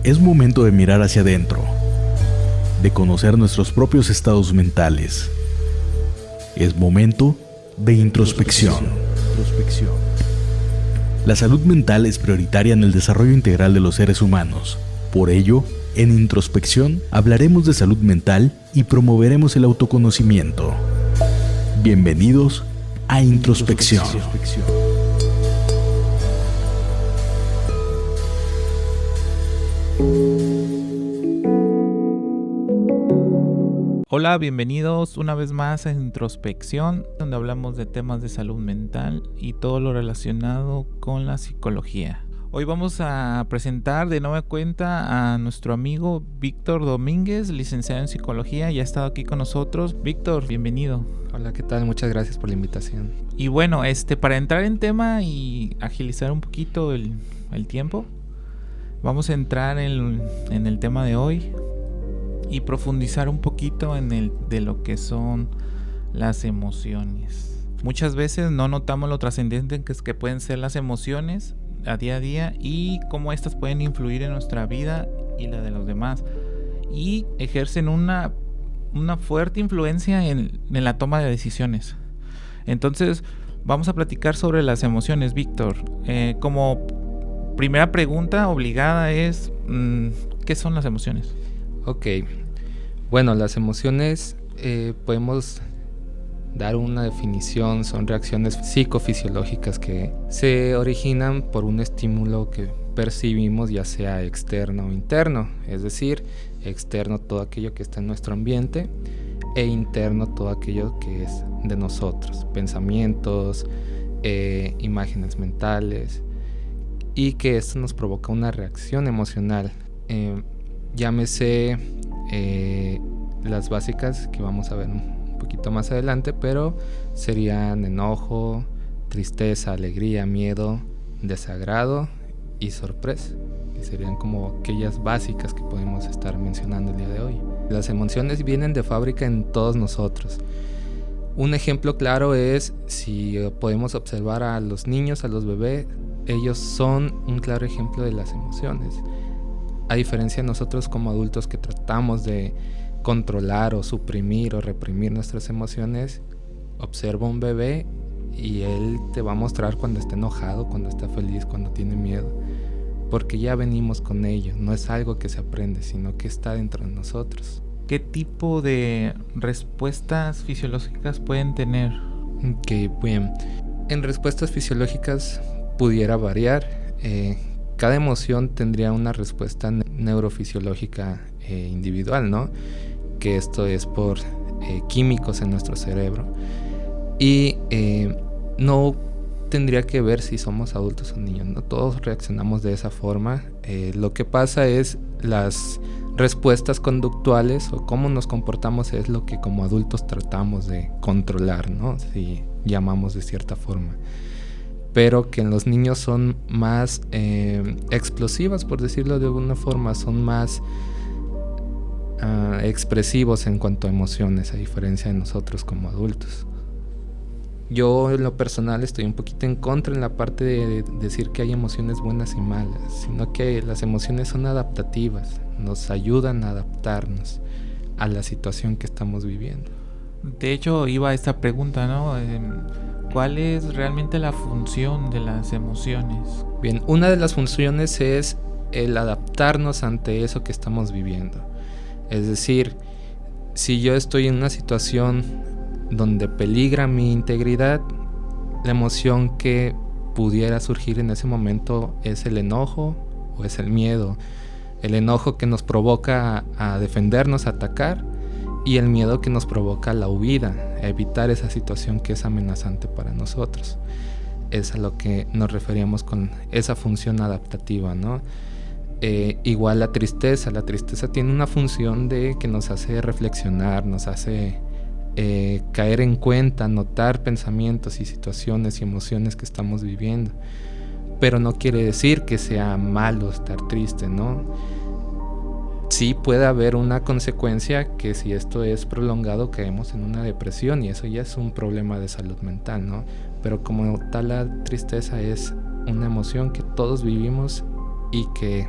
Es momento de mirar hacia adentro, de conocer nuestros propios estados mentales. Es momento de introspección. La salud mental es prioritaria en el desarrollo integral de los seres humanos. Por ello, en Introspección hablaremos de salud mental y promoveremos el autoconocimiento. Bienvenidos a Introspección. Hola, bienvenidos una vez más a Introspección, donde hablamos de temas de salud mental y todo lo relacionado con la psicología. Hoy vamos a presentar de nueva cuenta a nuestro amigo Víctor Domínguez, licenciado en psicología, y ha estado aquí con nosotros. Víctor, bienvenido. Hola, ¿qué tal? Muchas gracias por la invitación. Y bueno, para entrar en tema y agilizar un poquito el tiempo, vamos a entrar en el tema de hoy y profundizar un poquito de lo que son las emociones. Muchas veces no notamos lo trascendente que pueden ser las emociones a día y cómo estas pueden influir en nuestra vida y la de los demás, y ejercen una fuerte influencia en la toma de decisiones. Entonces vamos a platicar sobre las emociones, Víctor. Como primera pregunta obligada es ¿qué son las emociones? Ok, bueno, las emociones podemos dar una definición, son reacciones psicofisiológicas que se originan por un estímulo que percibimos, ya sea externo o interno, es decir, externo todo aquello que está en nuestro ambiente e interno todo aquello que es de nosotros, pensamientos, imágenes mentales, y que esto nos provoca una reacción emocional. Llámese las básicas que vamos a ver un poquito más adelante, pero serían enojo, tristeza, alegría, miedo, desagrado y sorpresa, que serían como aquellas básicas que podemos estar mencionando el día de hoy. Las emociones vienen de fábrica en todos nosotros. Un ejemplo claro es si podemos observar a los niños, a los bebés, ellos son un claro ejemplo de las emociones. A diferencia de nosotros como adultos que tratamos de controlar o suprimir o reprimir nuestras emociones, observa un bebé y él te va a mostrar cuando está enojado, cuando está feliz, cuando tiene miedo, porque ya venimos con ello. No es algo que se aprende, sino que está dentro de nosotros. ¿Qué tipo de respuestas fisiológicas pueden tener? Ok, bien. En respuestas fisiológicas pudiera variar. Cada emoción tendría una respuesta neurofisiológica individual, ¿no? Que esto es por químicos en nuestro cerebro. Y no tendría que ver si somos adultos o niños, ¿no? Todos reaccionamos de esa forma. Lo que pasa es las respuestas conductuales o cómo nos comportamos es lo que como adultos tratamos de controlar, ¿no? Si llamamos de cierta forma. Pero que en los niños son más explosivas, por decirlo de alguna forma, son más expresivos en cuanto a emociones, a diferencia de nosotros como adultos. Yo en lo personal estoy un poquito en contra en la parte de decir que hay emociones buenas y malas, sino que las emociones son adaptativas, nos ayudan a adaptarnos a la situación que estamos viviendo. De hecho, iba a esta pregunta, ¿no? ¿Cuál es realmente la función de las emociones? Bien, una de las funciones es el adaptarnos ante eso que estamos viviendo. Es decir, si yo estoy en una situación donde peligra mi integridad, la emoción que pudiera surgir en ese momento es el enojo o es el miedo. El enojo que nos provoca a defendernos, a atacar, y el miedo que nos provoca la huida, a evitar esa situación que es amenazante para nosotros. Es a lo que nos referíamos con esa función adaptativa, ¿no? Igual la tristeza tiene una función de que nos hace reflexionar, nos hace caer en cuenta, notar pensamientos y situaciones y emociones que estamos viviendo, pero no quiere decir que sea malo estar triste, ¿no? Sí puede haber una consecuencia que si esto es prolongado caemos en una depresión y eso ya es un problema de salud mental, ¿no? Pero como tal la tristeza es una emoción que todos vivimos y que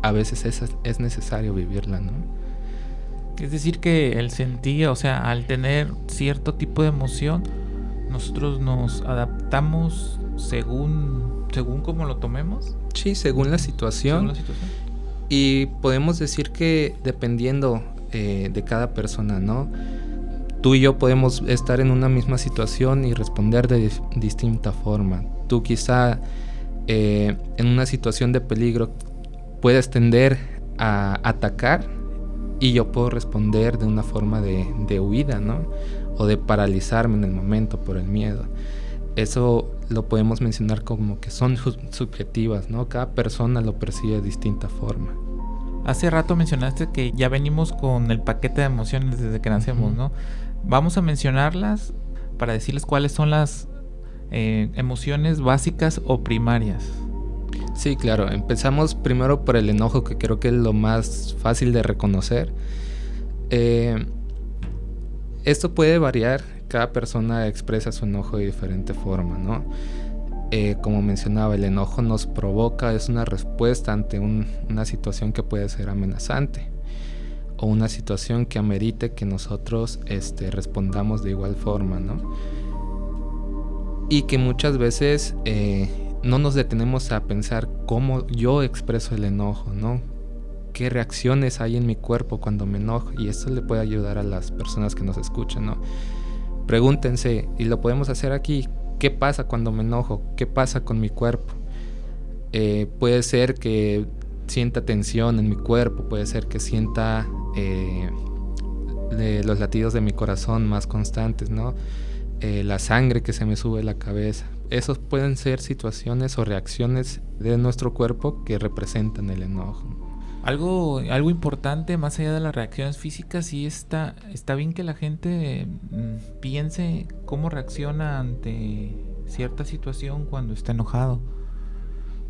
a veces es necesario vivirla, ¿no? Es decir que el sentir, o sea, al tener cierto tipo de emoción, nosotros nos adaptamos según cómo lo tomemos. Sí, según la situación. Y podemos decir que dependiendo de cada persona, ¿no? Tú y yo podemos estar en una misma situación y responder de distinta forma. Tú quizá en una situación de peligro puedes tender a atacar y yo puedo responder de una forma de huida, ¿no? O de paralizarme en el momento por el miedo. Eso lo podemos mencionar como que son subjetivas, ¿no? Cada persona lo percibe de distinta forma. Hace rato mencionaste que ya venimos con el paquete de emociones desde que nacemos, ¿no? Vamos a mencionarlas para decirles cuáles son las emociones básicas o primarias. Sí, claro. Empezamos primero por el enojo, que creo que es lo más fácil de reconocer. Esto puede variar. Cada persona expresa su enojo de diferente forma, ¿no? Como mencionaba, el enojo nos provoca, es una respuesta ante una situación que puede ser amenazante o una situación que amerite que nosotros respondamos de igual forma, ¿no? Y que muchas veces no nos detenemos a pensar cómo yo expreso el enojo, ¿no? ¿Qué reacciones hay en mi cuerpo cuando me enojo? Y esto le puede ayudar a las personas que nos escuchan, ¿no? Pregúntense, y lo podemos hacer aquí, ¿qué pasa cuando me enojo? ¿Qué pasa con mi cuerpo? Puede ser que sienta tensión en mi cuerpo, puede ser que sienta los latidos de mi corazón más constantes, ¿no? La sangre que se me sube a la cabeza. Esos pueden ser situaciones o reacciones de nuestro cuerpo que representan el enojo. Algo importante, más allá de las reacciones físicas, sí está bien que la gente piense cómo reacciona ante cierta situación cuando está enojado.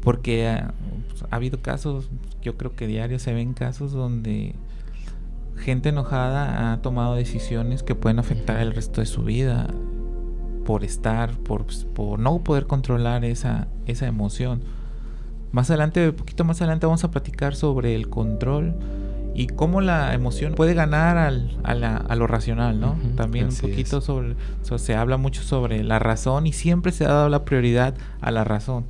Porque ha habido casos, yo creo que diario se ven casos donde gente enojada ha tomado decisiones que pueden afectar el resto de su vida por no poder controlar esa emoción. Poquito más adelante vamos a platicar sobre el control y cómo la emoción puede ganar a lo racional, ¿no? También un poquito se habla mucho sobre la razón y siempre se ha dado la prioridad a la razón.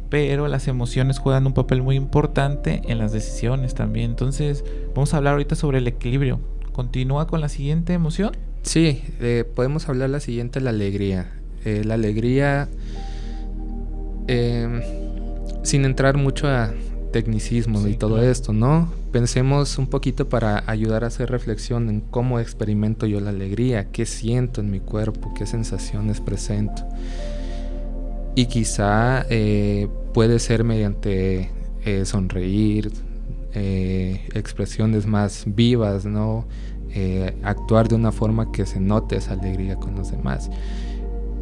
Pero las emociones juegan un papel muy importante en las decisiones también. Entonces, vamos a hablar ahorita sobre el equilibrio. ¿Continúa con la siguiente emoción? Sí, podemos hablar la siguiente, la alegría. La alegría, sin entrar mucho a tecnicismo y todo esto, ¿no? Pensemos un poquito para ayudar a hacer reflexión en cómo experimento yo la alegría, qué siento en mi cuerpo, qué sensaciones presento. Y quizá puede ser mediante sonreír, expresiones más vivas, ¿no? Actuar de una forma que se note esa alegría con los demás.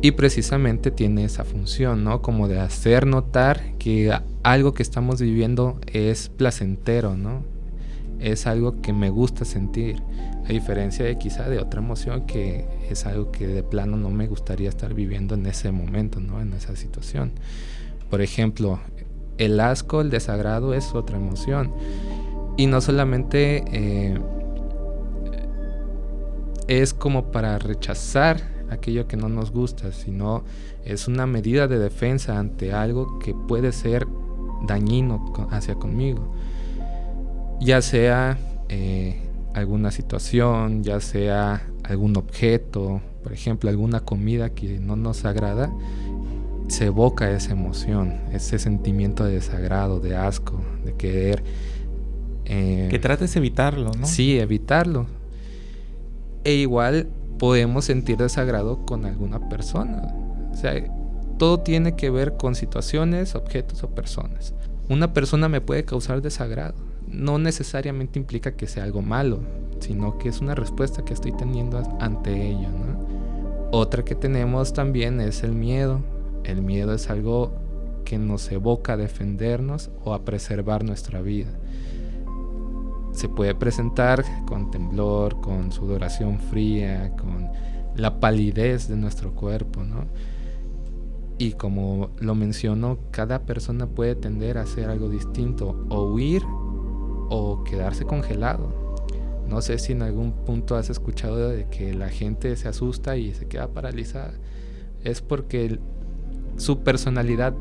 Y precisamente tiene esa función, ¿no? Como de hacer notar que algo que estamos viviendo es placentero, ¿no? Es algo que me gusta sentir, a diferencia de quizá de otra emoción que es algo que de plano no me gustaría estar viviendo en ese momento, ¿no? En esa situación. Por ejemplo, el asco, el desagrado es otra emoción. Y no solamente es como para rechazar aquello que no nos gusta, sino es una medida de defensa ante algo que puede ser dañino hacia conmigo, ya sea alguna situación, ya sea algún objeto, por ejemplo alguna comida que no nos agrada, se evoca esa emoción, ese sentimiento de desagrado, de asco, de querer que trates de evitarlo, ¿no? Sí, evitarlo. E igual podemos sentir desagrado con alguna persona. O sea, todo tiene que ver con situaciones, objetos o personas. Una persona me puede causar desagrado. No necesariamente implica que sea algo malo, sino que es una respuesta que estoy teniendo ante ello, ¿no? Otra que tenemos también es el miedo. El miedo es algo que nos evoca a defendernos o a preservar nuestra vida. Se puede presentar con temblor, con sudoración fría, con la palidez de nuestro cuerpo, ¿no? Y como lo menciono, cada persona puede tender a hacer algo distinto, o huir o quedarse congelado. No sé si en algún punto has escuchado de que la gente se asusta y se queda paralizada. Es porque su personalidad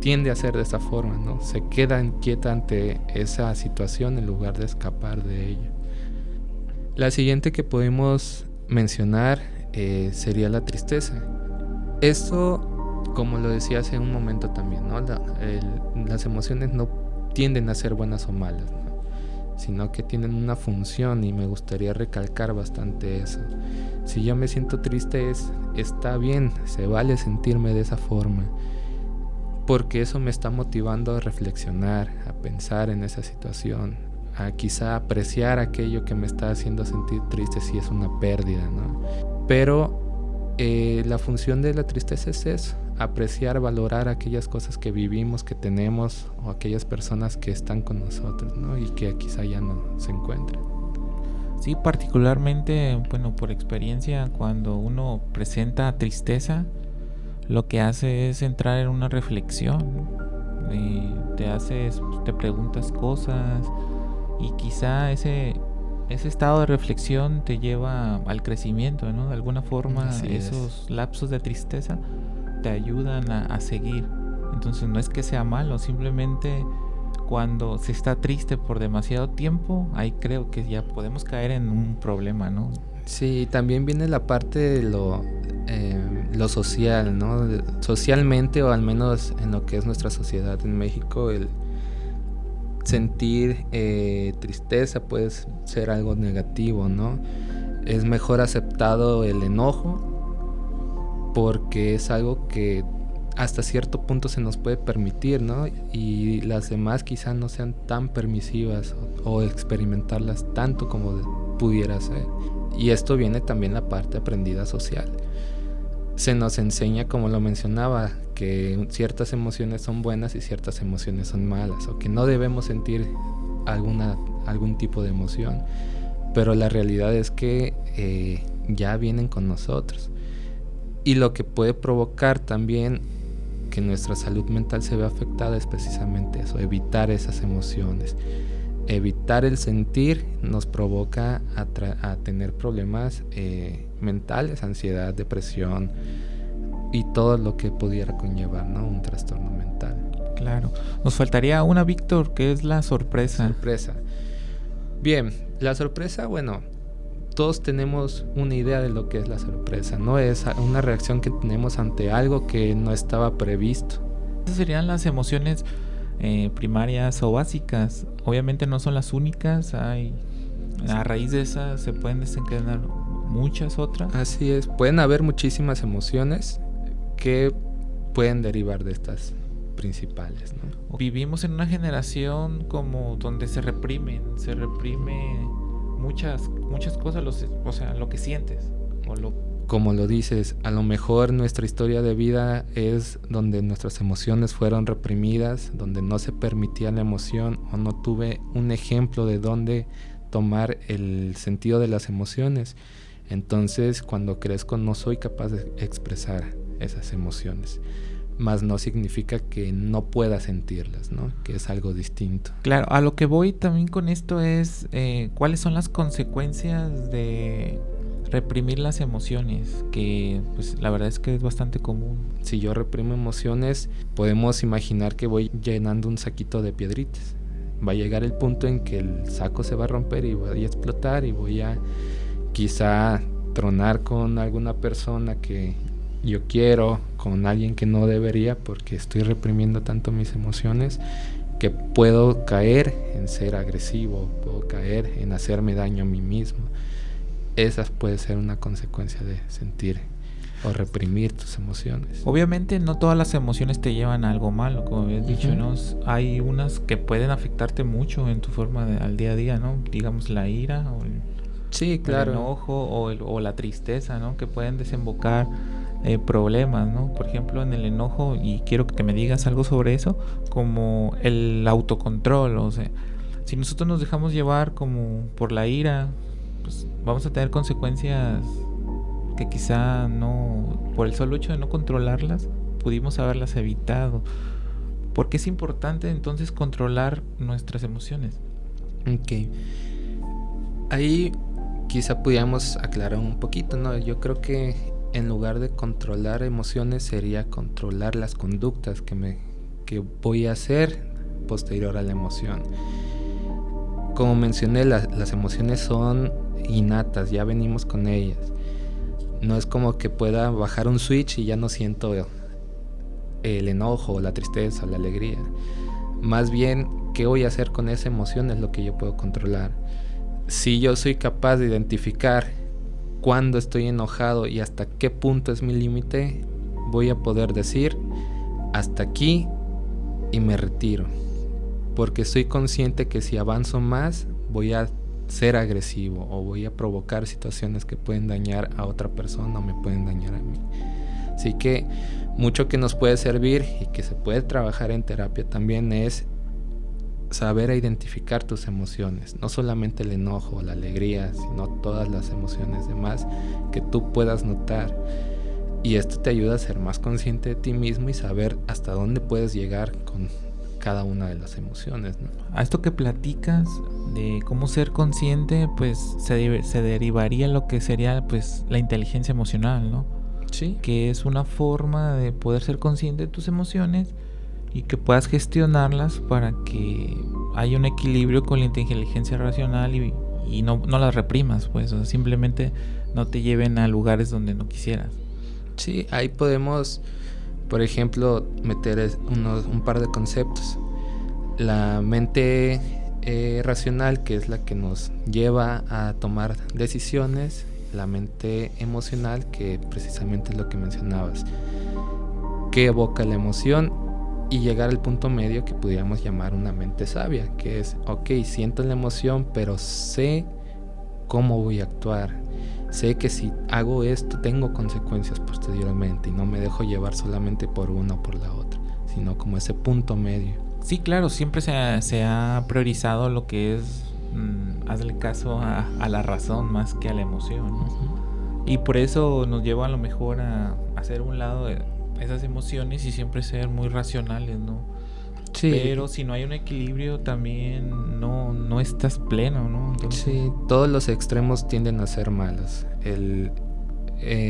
tiende a ser de esa forma, ¿no? Se queda inquieta ante esa situación en lugar de escapar de ella. La siguiente que podemos mencionar sería la tristeza. Esto, como lo decía hace un momento también, ¿no? Las emociones no tienden a ser buenas o malas, ¿no? Sino que tienen una función, y me gustaría recalcar bastante eso. Si yo me siento triste, está bien, se vale sentirme de esa forma, porque eso me está motivando a reflexionar, a pensar en esa situación, a quizá apreciar aquello que me está haciendo sentir triste si es una pérdida, ¿no? Pero la función de la tristeza es eso: apreciar, valorar aquellas cosas que vivimos, que tenemos, o aquellas personas que están con nosotros, ¿no? Y que quizá ya no se encuentran. Sí, particularmente, bueno, por experiencia, cuando uno presenta tristeza, lo que hace es entrar en una reflexión. Te preguntas cosas, y quizá ese estado de reflexión te lleva al crecimiento, ¿no? De alguna forma, esos lapsos de tristeza te ayudan a seguir. Entonces no es que sea malo, simplemente cuando se está triste por demasiado tiempo, ahí creo que ya podemos caer en un problema, ¿no? Sí, también viene la parte de lo social, ¿no? Socialmente, o al menos en lo que es nuestra sociedad en México, el sentir tristeza puede ser algo negativo, ¿no? Es mejor aceptado el enojo, porque es algo que hasta cierto punto se nos puede permitir, ¿no? Y las demás quizás no sean tan permisivas o experimentarlas tanto como pudiera ser. Y esto viene también la parte aprendida social. Se nos enseña, como lo mencionaba, que ciertas emociones son buenas y ciertas emociones son malas, o que no debemos sentir algún tipo de emoción. Pero la realidad es que ya vienen con nosotros. Y lo que puede provocar también que nuestra salud mental se vea afectada es precisamente eso: evitar esas emociones. Evitar el sentir nos provoca a tener problemas mentales, ansiedad, depresión y todo lo que pudiera conllevar, ¿no? Un trastorno mental. Claro. Nos faltaría una, Víctor, que es la sorpresa. Sorpresa. Bien, la sorpresa, bueno, todos tenemos una idea de lo que es la sorpresa, ¿no? Es una reacción que tenemos ante algo que no estaba previsto. Esas serían las emociones primarias o básicas. Obviamente no son las únicas. A raíz de esas se pueden desencadenar muchas otras. Así es, pueden haber muchísimas emociones que pueden derivar de estas principales, ¿no? Vivimos en una generación como donde se reprime muchas cosas, o sea, lo que sientes Como lo dices, a lo mejor nuestra historia de vida es donde nuestras emociones fueron reprimidas, donde no se permitía la emoción, o no tuve un ejemplo de dónde tomar el sentido de las emociones. Entonces, cuando crezco, no soy capaz de expresar esas emociones. Más no significa que no pueda sentirlas, ¿no? Que es algo distinto. Claro, a lo que voy también con esto es cuáles son las consecuencias de reprimir las emociones, que pues la verdad es que es bastante común. Si yo reprimo emociones, podemos imaginar que voy llenando un saquito de piedritas. Va a llegar el punto en que el saco se va a romper y voy a explotar, y voy a quizá tronar con alguna persona que yo quiero, con alguien que no debería, porque estoy reprimiendo tanto mis emociones, que puedo caer en ser agresivo, puedo caer en hacerme daño a mí mismo. Esa puede ser una consecuencia de sentir o reprimir tus emociones. Obviamente no todas las emociones te llevan a algo malo, como habías dicho, ¿no? Hay unas que pueden afectarte mucho en tu forma al día a día, ¿no? Digamos la ira o sí, claro, el enojo o la tristeza, ¿no? Que pueden desembocar problemas, ¿no? Por ejemplo, en el enojo, y quiero que me digas algo sobre eso, como el autocontrol. O sea, si nosotros nos dejamos llevar como por la ira, pues vamos a tener consecuencias que quizá no, por el solo hecho de no controlarlas, pudimos haberlas evitado. ¿Por qué es importante entonces controlar nuestras emociones? Ok. Ahí quizá pudiéramos aclarar un poquito, ¿no? Yo creo que en lugar de controlar emociones sería controlar las conductas que voy a hacer posterior a la emoción. Como mencioné, las emociones son innatas, ya venimos con ellas. No es como que pueda bajar un switch y ya no siento el enojo, la tristeza, la alegría. Más bien, ¿qué voy a hacer con esa emoción? Es lo que yo puedo controlar. Si yo soy capaz de identificar cuándo estoy enojado y hasta qué punto es mi límite, voy a poder decir hasta aquí y me retiro. Porque soy consciente que si avanzo más, voy a ser agresivo o voy a provocar situaciones que pueden dañar a otra persona o me pueden dañar a mí. Así que mucho que nos puede servir y que se puede trabajar en terapia también es saber identificar tus emociones, no solamente el enojo o la alegría, sino todas las emociones demás que tú puedas notar. Y esto te ayuda a ser más consciente de ti mismo y saber hasta dónde puedes llegar con cada una de las emociones, ¿no? A esto que platicas de cómo ser consciente, pues se derivaría lo que sería pues la inteligencia emocional, ¿no? Sí. Que es una forma de poder ser consciente de tus emociones y que puedas gestionarlas para que haya un equilibrio con la inteligencia racional y no las reprimas, pues, o sea, simplemente no te lleven a lugares donde no quisieras. Sí, ahí podemos, por ejemplo, meter un par de conceptos. La mente racional, que es la que nos lleva a tomar decisiones, la mente emocional, que precisamente es lo que mencionabas, que evoca la emoción, y llegar al punto medio que pudiéramos llamar una mente sabia, que es, ok, siento la emoción, pero sé cómo voy a actuar. Sé que si hago esto tengo consecuencias posteriormente y no me dejo llevar solamente por una o por la otra, sino como ese punto medio. Sí, claro, siempre se ha priorizado lo que es hazle caso a la razón más que a la emoción, ¿no? Uh-huh. Y por eso nos lleva a lo mejor a hacer un lado de esas emociones y siempre ser muy racionales, ¿no? Sí. Pero si no hay un equilibrio también no estás pleno, ¿no? Entonces... Sí, todos los extremos tienden a ser malos. El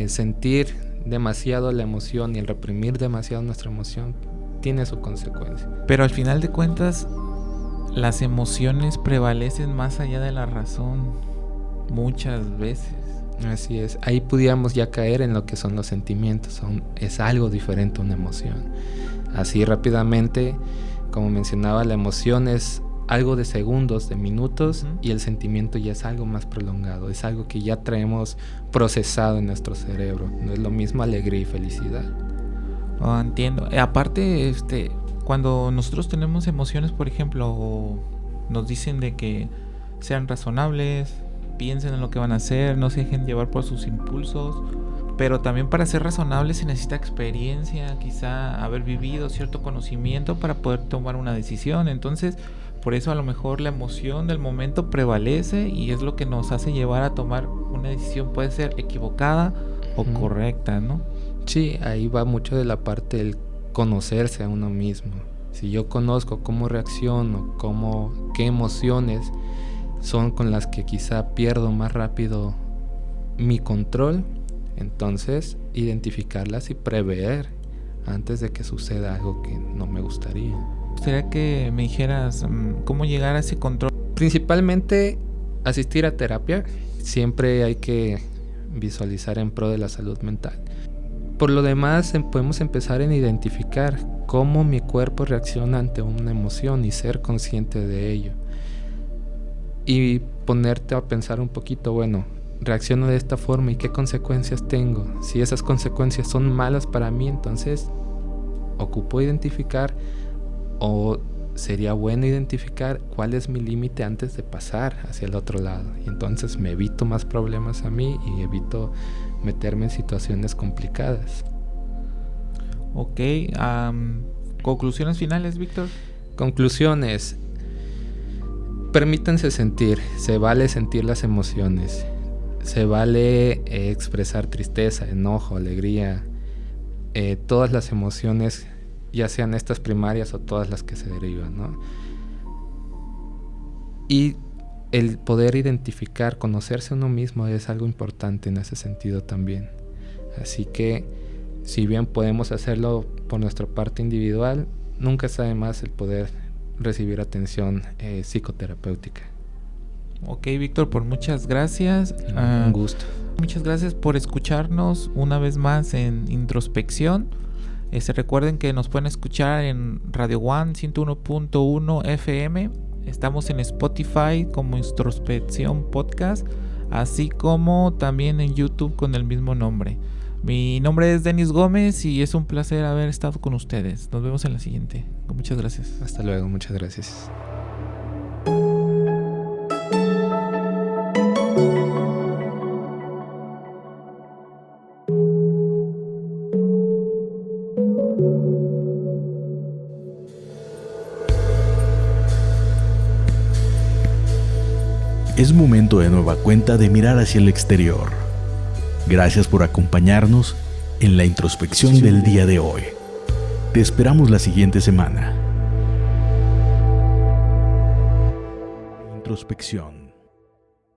sentir demasiado la emoción y el reprimir demasiado nuestra emoción tiene su consecuencia. Pero al final de cuentas, las emociones prevalecen más allá de la razón muchas veces. Así es, ahí pudiéramos ya caer en lo que son los sentimientos, es algo diferente a una emoción. Así rápidamente, como mencionaba, la emoción es algo de segundos, de minutos, y el sentimiento ya es algo más prolongado, es algo que ya traemos procesado en nuestro cerebro, no es lo mismo alegría y felicidad. Oh, entiendo. Aparte, cuando nosotros tenemos emociones, por ejemplo, nos dicen de que sean razonables, piensen en lo que van a hacer, no se dejen llevar por sus impulsos, pero también para ser razonables se necesita experiencia, quizá haber vivido cierto conocimiento para poder tomar una decisión. Entonces, por eso a lo mejor la emoción del momento prevalece y es lo que nos hace llevar a tomar una decisión, puede ser equivocada o correcta, ¿no? Sí, ahí va mucho de la parte del conocerse a uno mismo. Si yo conozco cómo reacciono, qué emociones son con las que quizá pierdo más rápido mi control, entonces identificarlas y prever antes de que suceda algo que no me gustaría. Me gustaría que me dijeras cómo llegar a ese control. Principalmente asistir a terapia. Siempre hay que visualizar en pro de la salud mental. Por lo demás, podemos empezar en identificar cómo mi cuerpo reacciona ante una emoción y ser consciente de ello. Y ponerte a pensar un poquito, bueno, reacciono de esta forma y qué consecuencias tengo. Si esas consecuencias son malas para mí, entonces ocupo identificar, o sería bueno identificar cuál es mi límite antes de pasar hacia el otro lado. Y entonces me evito más problemas a mí y evito meterme en situaciones complicadas. Ok, ¿conclusiones finales, Víctor? Conclusiones. Permítanse sentir, se vale sentir las emociones, se vale expresar tristeza, enojo, alegría, todas las emociones, ya sean estas primarias o todas las que se derivan, ¿no? Y el poder identificar, conocerse a uno mismo es algo importante en ese sentido también. Así que, si bien podemos hacerlo por nuestra parte individual, nunca está de más el poder recibir atención psicoterapéutica. Ok, Víctor, por muchas gracias. Un gusto. Muchas gracias por escucharnos una vez más en Introspección. Recuerden que nos pueden escuchar en Radio One 101.1 FM. Estamos en Spotify como Introspección Podcast, así como también en YouTube con el mismo nombre. Mi nombre es Denis Gómez y es un placer haber estado con ustedes. Nos vemos en la siguiente. Muchas gracias. Hasta luego, muchas gracias. Es momento de nueva cuenta de mirar hacia el exterior. Gracias por acompañarnos en la introspección del día de hoy. Te esperamos la siguiente semana. Introspección.